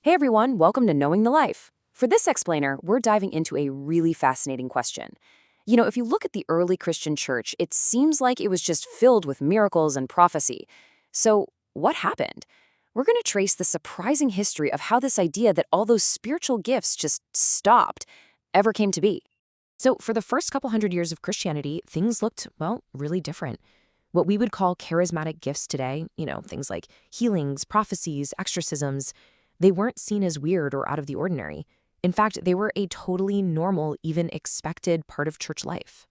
Hey everyone, welcome to Knowing the Life. For this explainer, we're diving into a really fascinating question. If you look at the early Christian church, it seems like it was just filled with miracles and prophecy. So, what happened? We're going to trace the surprising history of how this idea that all those spiritual gifts just stopped ever came to be. So, for the first couple hundred years of Christianity, things looked, well, really different. What we would call charismatic gifts today, things like healings, prophecies, exorcisms, they weren't seen as weird or out of the ordinary. In fact, they were a totally normal, even expected part of church life.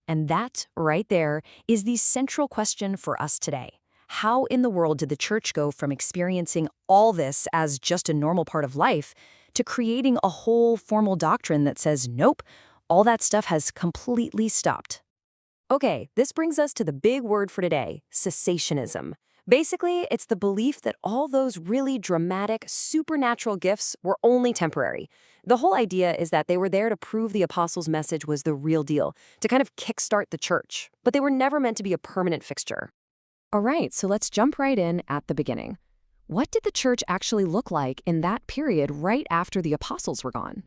And that, right there, is the central question for us today. How in the world did the church go from experiencing all this as just a normal part of life to creating a whole formal doctrine that says, nope, all that stuff has completely stopped? Okay, this brings us to the big word for today, cessationism. Basically, it's the belief that all those really dramatic, supernatural gifts were only temporary. The whole idea is that they were there to prove the apostles' message was the real deal, to kind of kickstart the church, but they were never meant to be a permanent fixture. All right, so let's jump right in at the beginning. What did the church actually look like in that period right after the apostles were gone?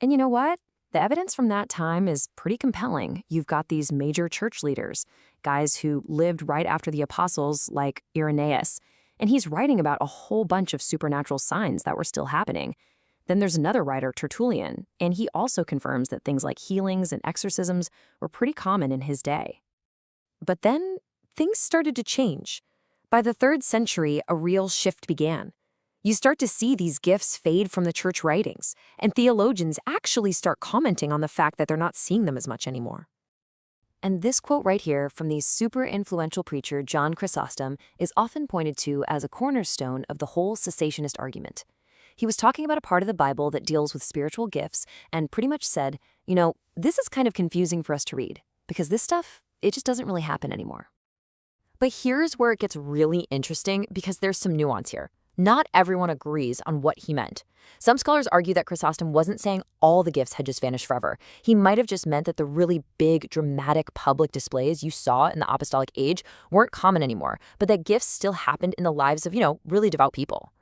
And you know what? The evidence from that time is pretty compelling. You've got these major church leaders, guys who lived right after the apostles, like Irenaeus, and he's writing about a whole bunch of supernatural signs that were still happening. Then there's another writer, Tertullian, and he also confirms that things like healings and exorcisms were pretty common in his day. But then things started to change. By the 3rd century, a real shift began. You start to see these gifts fade from the church writings, and theologians actually start commenting on the fact that they're not seeing them as much anymore. And this quote right here from the super influential preacher John Chrysostom is often pointed to as a cornerstone of the whole cessationist argument. He was talking about a part of the Bible that deals with spiritual gifts and pretty much said, this is kind of confusing for us to read, because this stuff, it just doesn't really happen anymore. But here's where it gets really interesting because there's some nuance here. Not everyone agrees on what he meant. Some scholars argue that Chrysostom wasn't saying all the gifts had just vanished forever. He might have just meant that the really big, dramatic public displays you saw in the apostolic age weren't common anymore, but that gifts still happened in the lives of, really devout people.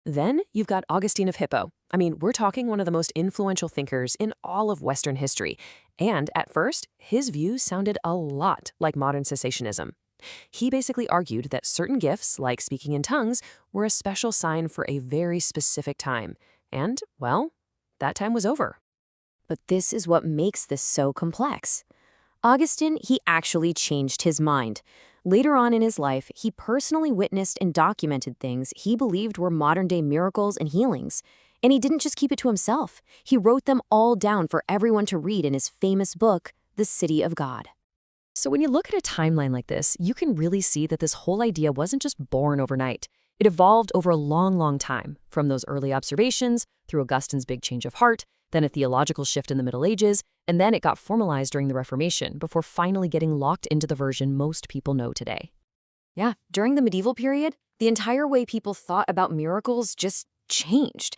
Then you've got Augustine of Hippo. We're talking one of the most influential thinkers in all of Western history. And at first, his views sounded a lot like modern cessationism. He basically argued that certain gifts, like speaking in tongues, were a special sign for a very specific time. And, well, that time was over. But this is what makes this so complex. Augustine, he actually changed his mind. Later on in his life, he personally witnessed and documented things he believed were modern-day miracles and healings. And he didn't just keep it to himself. He wrote them all down for everyone to read in his famous book, The City of God. So when you look at a timeline like this, you can really see that this whole idea wasn't just born overnight. It evolved over a long, long time, from those early observations, through Augustine's big change of heart, then a theological shift in the Middle Ages, and then it got formalized during the Reformation before finally getting locked into the version most people know today. Yeah, during the medieval period, the entire way people thought about miracles just changed.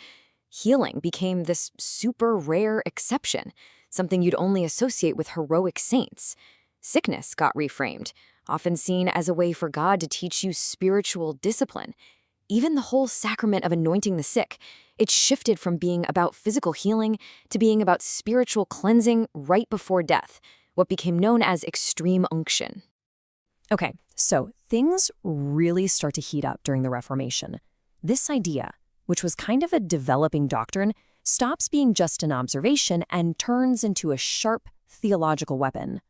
Healing became this super rare exception, something you'd only associate with heroic saints. Sickness got reframed, often seen as a way for God to teach you spiritual discipline. Even the whole sacrament of anointing the sick, it shifted from being about physical healing to being about spiritual cleansing right before death, what became known as extreme unction. Okay, so things really start to heat up during the Reformation. This idea, which was kind of a developing doctrine, stops being just an observation and turns into a sharp theological weapon.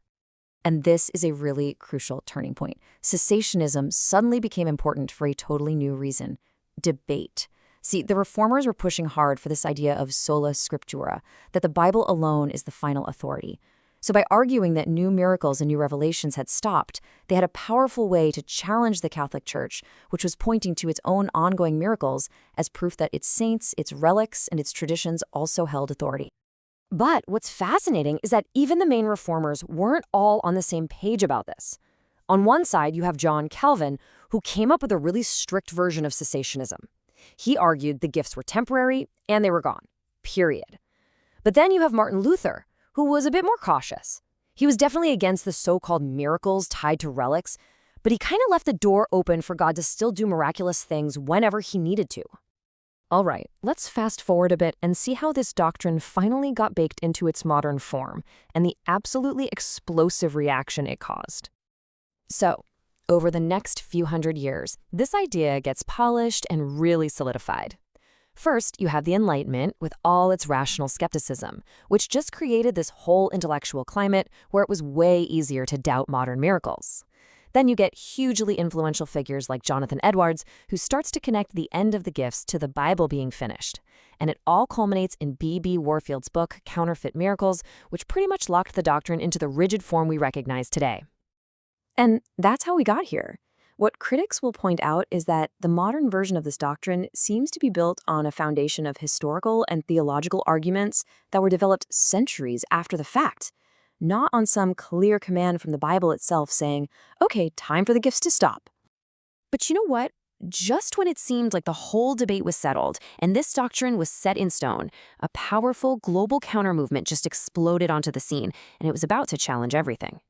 And this is a really crucial turning point. Cessationism suddenly became important for a totally new reason: debate. See, the reformers were pushing hard for this idea of sola scriptura, that the Bible alone is the final authority. So by arguing that new miracles and new revelations had stopped, they had a powerful way to challenge the Catholic Church, which was pointing to its own ongoing miracles as proof that its saints, its relics, and its traditions also held authority. But what's fascinating is that even the main reformers weren't all on the same page about this. On one side, you have John Calvin, who came up with a really strict version of cessationism. He argued the gifts were temporary and they were gone, period. But then you have Martin Luther, who was a bit more cautious. He was definitely against the so-called miracles tied to relics, but he kind of left the door open for God to still do miraculous things whenever he needed to. All right, let's fast forward a bit and see how this doctrine finally got baked into its modern form and the absolutely explosive reaction it caused. So, over the next few hundred years, this idea gets polished and really solidified. First, you have the Enlightenment with all its rational skepticism, which just created this whole intellectual climate where it was way easier to doubt modern miracles. Then you get hugely influential figures like Jonathan Edwards, who starts to connect the end of the gifts to the Bible being finished. And it all culminates in B.B. Warfield's book, Counterfeit Miracles, which pretty much locked the doctrine into the rigid form we recognize today. And that's how we got here. What critics will point out is that the modern version of this doctrine seems to be built on a foundation of historical and theological arguments that were developed centuries after the fact, not on some clear command from the Bible itself saying, okay, time for the gifts to stop. But you know what? Just when it seemed like the whole debate was settled and this doctrine was set in stone, a powerful global counter-movement just exploded onto the scene, and it was about to challenge everything.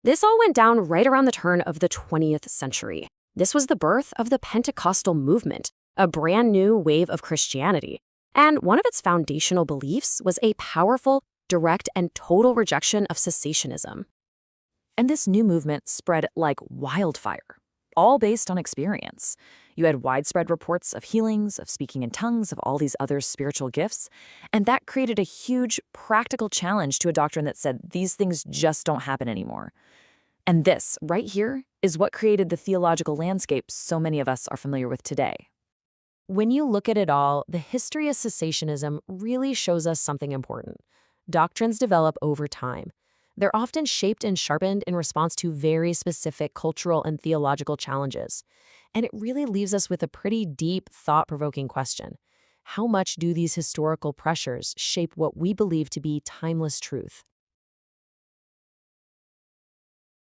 This all went down right around the turn of the 20th century. This was the birth of the Pentecostal movement, a brand new wave of Christianity. And one of its foundational beliefs was a powerful, direct, and total rejection of cessationism. And this new movement spread like wildfire, all based on experience. You had widespread reports of healings, of speaking in tongues, of all these other spiritual gifts, and that created a huge practical challenge to a doctrine that said these things just don't happen anymore. And this, right here, is what created the theological landscape so many of us are familiar with today. When you look at it all, the history of cessationism really shows us something important. Doctrines develop over time. They're often shaped and sharpened in response to very specific cultural and theological challenges. And it really leaves us with a pretty deep, thought-provoking question. How much do these historical pressures shape what we believe to be timeless truth?